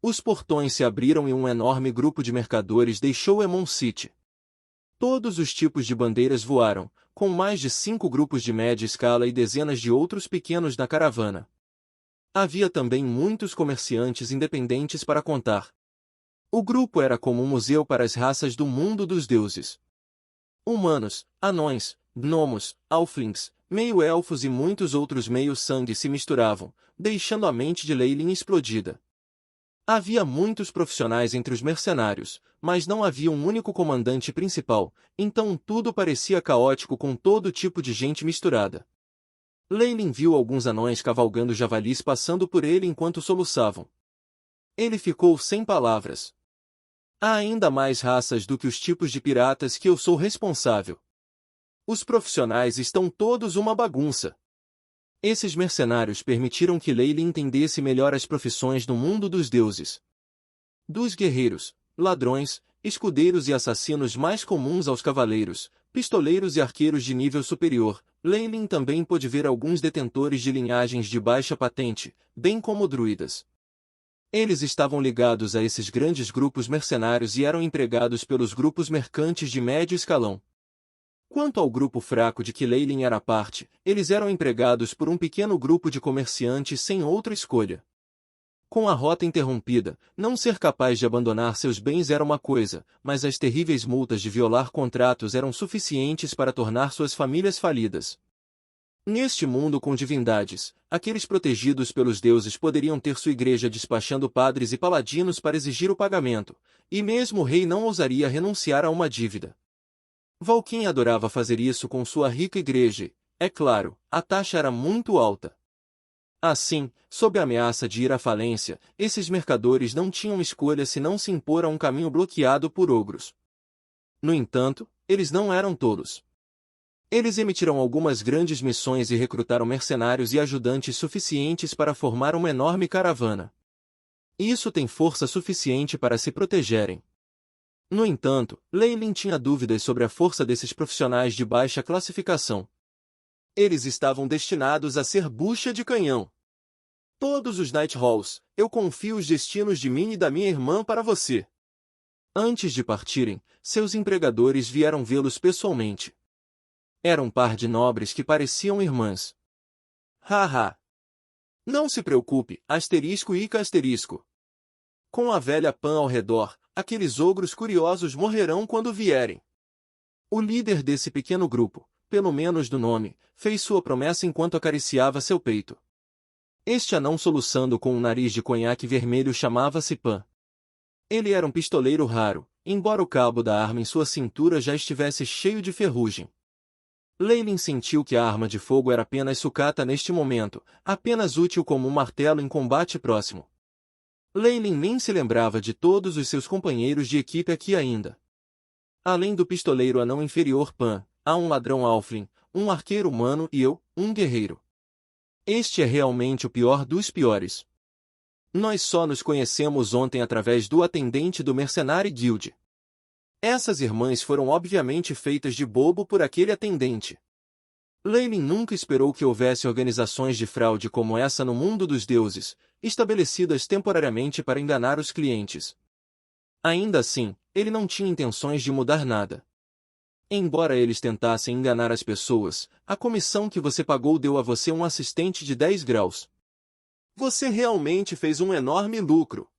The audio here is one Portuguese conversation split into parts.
Os portões se abriram e um enorme grupo de mercadores deixou Emon City. Todos os tipos de bandeiras voaram, com mais de 5 grupos de média escala e dezenas de outros pequenos na caravana. Havia também muitos comerciantes independentes para contar. O grupo era como um museu para as raças do mundo dos deuses. Humanos, anões, gnomos, halflings, meio-elfos e muitos outros meio-sangue se misturavam, deixando a mente de Leylin explodida. Havia muitos profissionais entre os mercenários, mas não havia um único comandante principal, então tudo parecia caótico com todo tipo de gente misturada. Leylin viu alguns anões cavalgando javalis passando por ele enquanto soluçavam. Ele ficou sem palavras. Há ainda mais raças do que os tipos de piratas que eu sou responsável. Os profissionais estão todos uma bagunça. Esses mercenários permitiram que Leylin entendesse melhor as profissões no mundo dos deuses. Dos guerreiros, ladrões, escudeiros e assassinos mais comuns aos cavaleiros, pistoleiros e arqueiros de nível superior, Leylin também pôde ver alguns detentores de linhagens de baixa patente, bem como druidas. Eles estavam ligados a esses grandes grupos mercenários e eram empregados pelos grupos mercantes de médio escalão. Quanto ao grupo fraco de que Leylin era parte, eles eram empregados por um pequeno grupo de comerciantes sem outra escolha. Com a rota interrompida, não ser capaz de abandonar seus bens era uma coisa, mas as terríveis multas de violar contratos eram suficientes para tornar suas famílias falidas. Neste mundo com divindades, aqueles protegidos pelos deuses poderiam ter sua igreja despachando padres e paladinos para exigir o pagamento, e mesmo o rei não ousaria renunciar a uma dívida. Valkyne adorava fazer isso com sua rica igreja e, é claro, a taxa era muito alta. Assim, sob a ameaça de ir à falência, esses mercadores não tinham escolha senão se impor a um caminho bloqueado por ogros. No entanto, eles não eram tolos. Eles emitiram algumas grandes missões e recrutaram mercenários e ajudantes suficientes para formar uma enorme caravana. Isso tem força suficiente para se protegerem. No entanto, Leylin tinha dúvidas sobre a força desses profissionais de baixa classificação. Eles estavam destinados a ser bucha de canhão. Todos os Night Halls, eu confio os destinos de mim e da minha irmã para você. Antes de partirem, seus empregadores vieram vê-los pessoalmente. Era um par de nobres que pareciam irmãs. Haha! Não se preocupe, asterisco e asterisco. Com a velha Pan ao redor, aqueles ogros curiosos morrerão quando vierem. O líder desse pequeno grupo, pelo menos do nome, fez sua promessa enquanto acariciava seu peito. Este anão soluçando com um nariz de conhaque vermelho chamava-se Pan. Ele era um pistoleiro raro, embora o cabo da arma em sua cintura já estivesse cheio de ferrugem. Leylin sentiu que a arma de fogo era apenas sucata neste momento, apenas útil como um martelo em combate próximo. Leylin nem se lembrava de todos os seus companheiros de equipe aqui ainda. Além do pistoleiro anão inferior Pan, há um ladrão halfling, um arqueiro humano e eu, um guerreiro. Este é realmente o pior dos piores. Nós só nos conhecemos ontem através do atendente do Mercenary Guild. Essas irmãs foram obviamente feitas de bobo por aquele atendente. Leylin nunca esperou que houvesse organizações de fraude como essa no mundo dos deuses, estabelecidas temporariamente para enganar os clientes. Ainda assim, ele não tinha intenções de mudar nada. Embora eles tentassem enganar as pessoas, a comissão que você pagou deu a você um assistente de 10 graus. Você realmente fez um enorme lucro.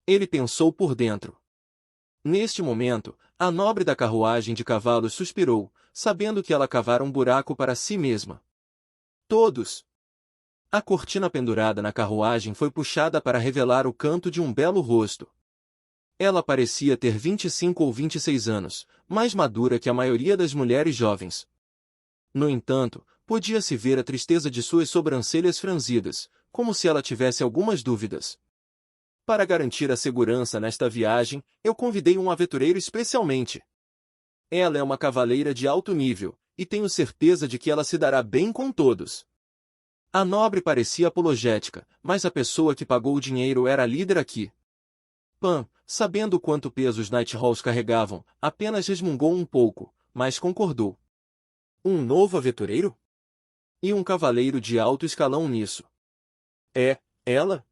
Ele pensou por dentro. Neste momento, a nobre da carruagem de cavalos suspirou, sabendo que ela cavara um buraco para si mesma. Todos! A cortina pendurada na carruagem foi puxada para revelar o canto de um belo rosto. Ela parecia ter 25 ou 26 anos, mais madura que a maioria das mulheres jovens. No entanto, podia-se ver a tristeza de suas sobrancelhas franzidas, como se ela tivesse algumas dúvidas. Para garantir a segurança nesta viagem, eu convidei um aventureiro especialmente. Ela é uma cavaleira de alto nível, e tenho certeza de que ela se dará bem com todos. A nobre parecia apologética, mas a pessoa que pagou o dinheiro era a líder aqui. Pan, sabendo quanto peso os Night Halls carregavam, apenas resmungou um pouco, mas concordou. Um novo aventureiro? E um cavaleiro de alto escalão nisso. É, ela?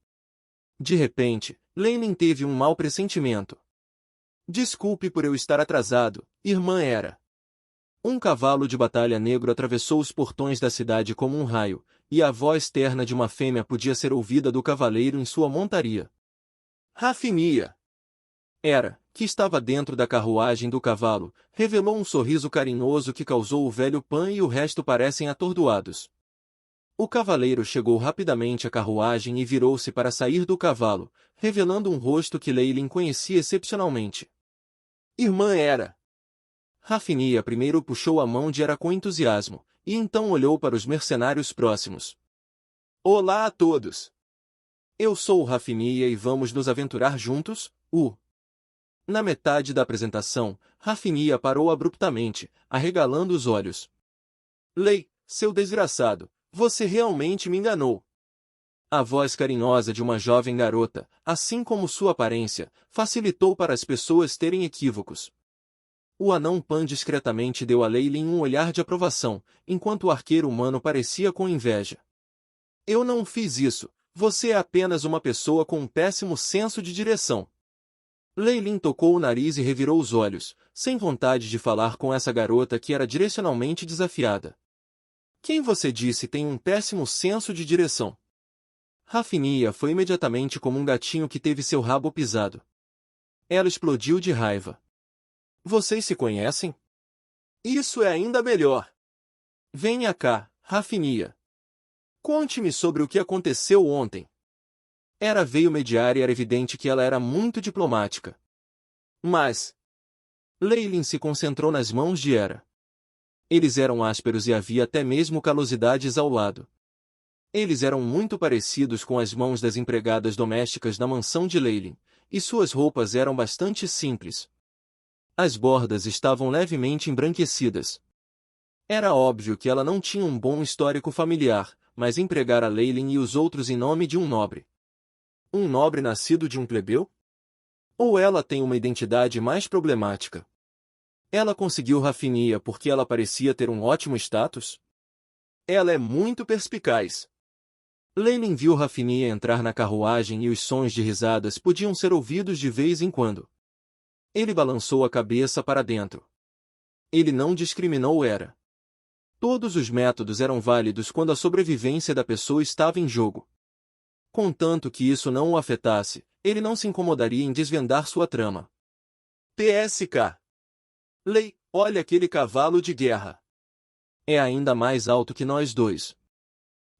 De repente, Leilin teve um mau pressentimento. Desculpe por eu estar atrasado, irmã Hera. Um cavalo de batalha negro atravessou os portões da cidade como um raio, e a voz terna de uma fêmea podia ser ouvida do cavaleiro em sua montaria. Rafinia! Hera, que estava dentro da carruagem do cavalo, revelou um sorriso carinhoso que causou o velho Pan e o resto parecem atordoados. O cavaleiro chegou rapidamente à carruagem e virou-se para sair do cavalo, revelando um rosto que Leilin conhecia excepcionalmente. Irmã Hera! Rafinia primeiro puxou a mão de Hera com entusiasmo, e então olhou para os mercenários próximos. Olá a todos! Eu sou Rafinia e vamos nos aventurar juntos, Na metade da apresentação, Rafinia parou abruptamente, arregalando os olhos. Lei, seu desgraçado, você realmente me enganou. A voz carinhosa de uma jovem garota, assim como sua aparência, facilitou para as pessoas terem equívocos. O anão Pan discretamente deu a Leilin um olhar de aprovação, enquanto o arqueiro humano parecia com inveja. Eu não fiz isso, você é apenas uma pessoa com um péssimo senso de direção. Leilin tocou o nariz e revirou os olhos, sem vontade de falar com essa garota que era direcionalmente desafiada. Quem você disse tem um péssimo senso de direção? Rafinia foi imediatamente como um gatinho que teve seu rabo pisado. Ela explodiu de raiva. Vocês se conhecem? Isso é ainda melhor. Venha cá, Rafinia. Conte-me sobre o que aconteceu ontem. Hera veio mediar e era evidente que ela era muito diplomática. Mas... Leilin se concentrou nas mãos de Hera. Eles eram ásperos e havia até mesmo calosidades ao lado. Eles eram muito parecidos com as mãos das empregadas domésticas da mansão de Leilin, e suas roupas eram bastante simples. As bordas estavam levemente embranquecidas. Era óbvio que ela não tinha um bom histórico familiar, mas empregara Leilin e os outros em nome de um nobre. Um nobre nascido de um plebeu? Ou ela tem uma identidade mais problemática? Ela conseguiu Rafinia porque ela parecia ter um ótimo status? Ela é muito perspicaz. Leilin viu Rafinia entrar na carruagem e os sons de risadas podiam ser ouvidos de vez em quando. Ele balançou a cabeça para dentro. Ele não discriminou Hera. Todos os métodos eram válidos quando a sobrevivência da pessoa estava em jogo. Contanto que isso não o afetasse, ele não se incomodaria em desvendar sua trama. PSK. Lei, olha aquele cavalo de guerra. É ainda mais alto que nós dois.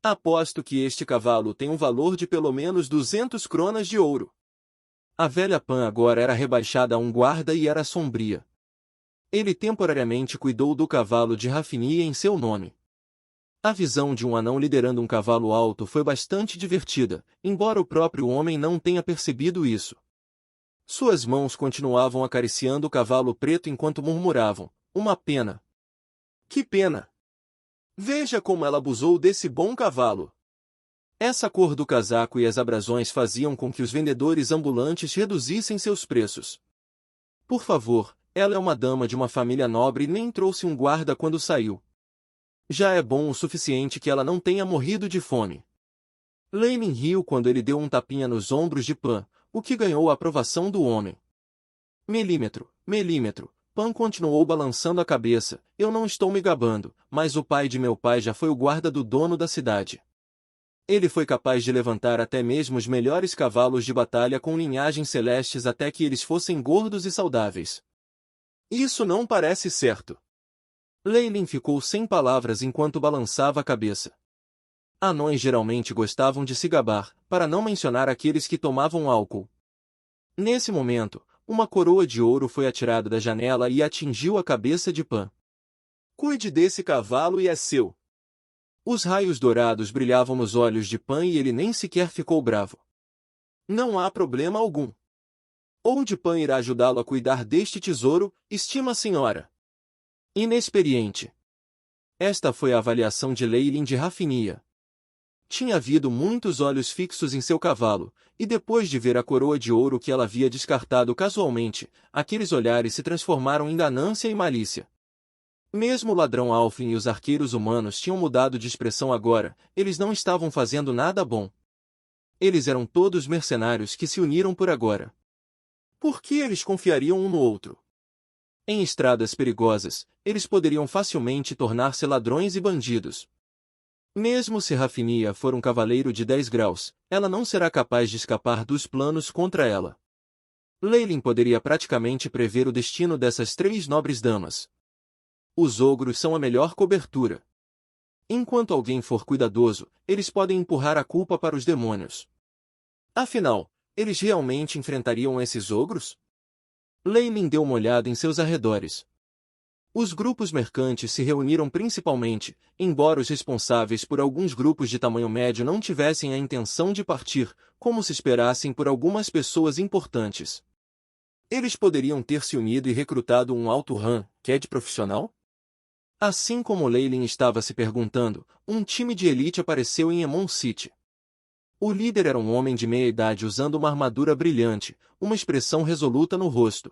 Aposto que este cavalo tem um valor de pelo menos 200 cronas de ouro. A velha Pan agora era rebaixada a um guarda e era sombria. Ele temporariamente cuidou do cavalo de Rafinia em seu nome. A visão de um anão liderando um cavalo alto foi bastante divertida, embora o próprio homem não tenha percebido isso. Suas mãos continuavam acariciando o cavalo preto enquanto murmuravam, uma pena. Que pena! Veja como ela abusou desse bom cavalo. Essa cor do casaco e as abrasões faziam com que os vendedores ambulantes reduzissem seus preços. Por favor, ela é uma dama de uma família nobre e nem trouxe um guarda quando saiu. Já é bom o suficiente que ela não tenha morrido de fome. Leilin riu quando ele deu um tapinha nos ombros de Pan, o que ganhou a aprovação do homem. Milímetro, milímetro. Pan continuou balançando a cabeça. Eu não estou me gabando, mas o pai de meu pai já foi o guarda do dono da cidade. Ele foi capaz de levantar até mesmo os melhores cavalos de batalha com linhagens celestes até que eles fossem gordos e saudáveis. Isso não parece certo. Leilin ficou sem palavras enquanto balançava a cabeça. Anões geralmente gostavam de se gabar, para não mencionar aqueles que tomavam álcool. Nesse momento, uma coroa de ouro foi atirada da janela e atingiu a cabeça de Pan. Cuide desse cavalo e é seu. Os raios dourados brilhavam nos olhos de Pan e ele nem sequer ficou bravo. Não há problema algum. Old Pan irá ajudá-lo a cuidar deste tesouro, estima a senhora. Inexperiente. Esta foi a avaliação de Leilin de Rafinia. Tinha havido muitos olhos fixos em seu cavalo, e depois de ver a coroa de ouro que ela havia descartado casualmente, aqueles olhares se transformaram em ganância e malícia. Mesmo o ladrão Alfrin e os arqueiros humanos tinham mudado de expressão agora, eles não estavam fazendo nada bom. Eles eram todos mercenários que se uniram por agora. Por que eles confiariam um no outro? Em estradas perigosas, eles poderiam facilmente tornar-se ladrões e bandidos. Mesmo se Rafinia for um cavaleiro de 10 graus, ela não será capaz de escapar dos planos contra ela. Leylin poderia praticamente prever o destino dessas 3 nobres damas. Os ogros são a melhor cobertura. Enquanto alguém for cuidadoso, eles podem empurrar a culpa para os demônios. Afinal, eles realmente enfrentariam esses ogros? Leylin deu uma olhada em seus arredores. Os grupos mercantes se reuniram principalmente, embora os responsáveis por alguns grupos de tamanho médio não tivessem a intenção de partir, como se esperassem por algumas pessoas importantes. Eles poderiam ter se unido e recrutado um alto rã, Cad profissional? Assim como Leylin estava se perguntando, um time de elite apareceu em Emon City. O líder era um homem de meia idade usando uma armadura brilhante, uma expressão resoluta no rosto.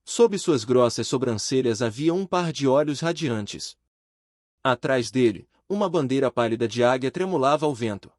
Sob suas grossas sobrancelhas havia um par de olhos radiantes. Atrás dele, uma bandeira pálida de águia tremulava ao vento.